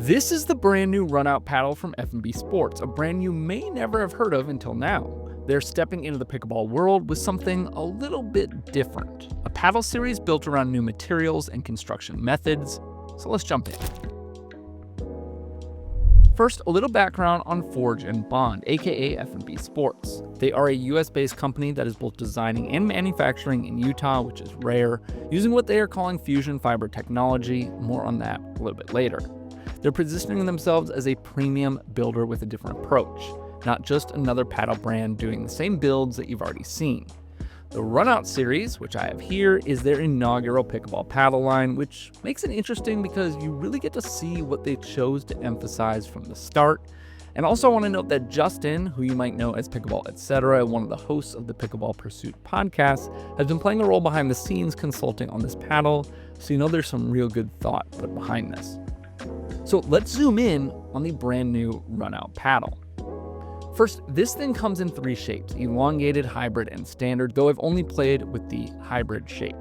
This is the brand new Runout paddle from F+B Sports, a brand you may never have heard of until now. They're stepping into the pickleball world with something a little bit different. A paddle series built around new materials and construction methods. So let's jump in. First, a little background on Forge and Bond, aka F+B Sports. They are a US-based company that is both designing and manufacturing in Utah, which is rare, using what they are calling fusion fiber technology. More on that a little bit later. They're positioning themselves as a premium builder with a different approach, not just another paddle brand doing the same builds that you've already seen. The Runout series, which I have here, is their inaugural pickleball paddle line, which makes it interesting because you really get to see what they chose to emphasize from the start. And also I want to note that Justin, who you might know as Pickleball Etc., one of the hosts of the Pickleball Pursuit podcast, has been playing a role behind the scenes consulting on this paddle, so you know there's some real good thought put behind this. So let's zoom in on the brand new Runout paddle. First, this thing comes in three shapes: elongated, hybrid, and standard, though I've only played with the hybrid shape.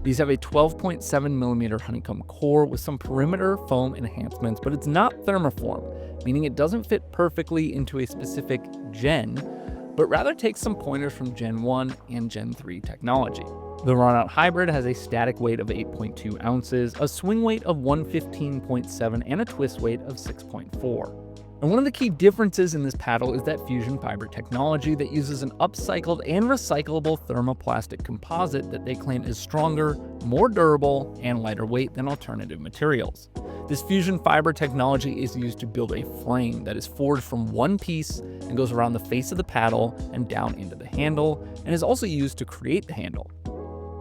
These have a 12.7mm honeycomb core with some perimeter foam enhancements, but it's not thermoform, meaning it doesn't fit perfectly into a specific gen, but rather takes some pointers from Gen 1 and Gen 3 technology. The Runout Hybrid has a static weight of 8.2 ounces, a swing weight of 115.7, and a twist weight of 6.4. And one of the key differences in this paddle is that fusion fiber technology that uses an upcycled and recyclable thermoplastic composite that they claim is stronger, more durable, and lighter weight than alternative materials. This fusion fiber technology is used to build a frame that is forged from one piece and goes around the face of the paddle and down into the handle, and is also used to create the handle.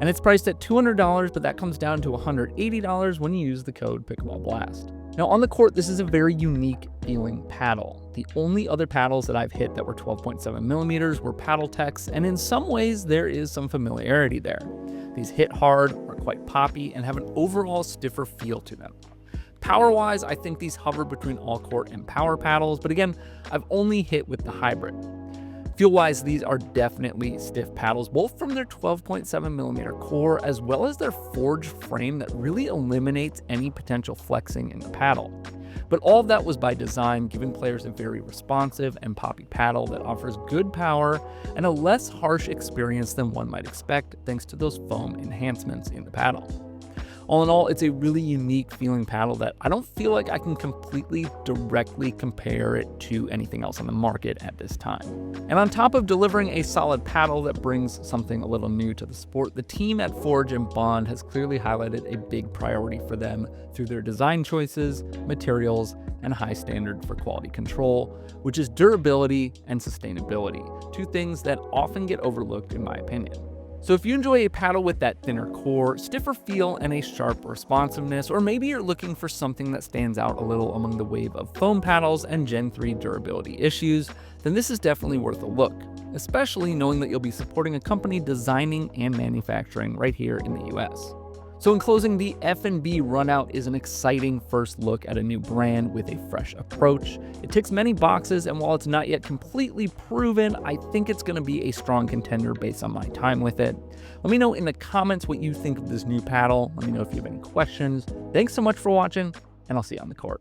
And it's priced at $200, but that comes down to $180 when you use the code PickleballBlast. Now on the court, this is a very unique feeling paddle. The only other paddles that I've hit that were 12.7mm were Paddle Techs, and in some ways there is some familiarity there. These hit hard, are quite poppy, and have an overall stiffer feel to them. Power-wise, I think these hover between all court and power paddles, but again, I've only hit with the hybrid. Feel-wise, these are definitely stiff paddles, both from their 12.7mm core as well as their forged frame that really eliminates any potential flexing in the paddle. But all of that was by design, giving players a very responsive and poppy paddle that offers good power and a less harsh experience than one might expect thanks to those foam enhancements in the paddle. All in all, it's a really unique feeling paddle that I don't feel like I can completely directly compare it to anything else on the market at this time. And on top of delivering a solid paddle that brings something a little new to the sport, the team at Forge and Bond has clearly highlighted a big priority for them through their design choices, materials, and high standard for quality control, which is durability and sustainability, two things that often get overlooked in my opinion. So if you enjoy a paddle with that thinner core, stiffer feel, and a sharp responsiveness, or maybe you're looking for something that stands out a little among the wave of foam paddles and Gen 3 durability issues, then this is definitely worth a look, especially knowing that you'll be supporting a company designing and manufacturing right here in the US. So in closing, the F+B Runout is an exciting first look at a new brand with a fresh approach. It ticks many boxes, and while it's not yet completely proven, I think it's going to be a strong contender based on my time with it. Let me know in the comments what you think of this new paddle. Let me know if you have any questions. Thanks so much for watching, and I'll see you on the court.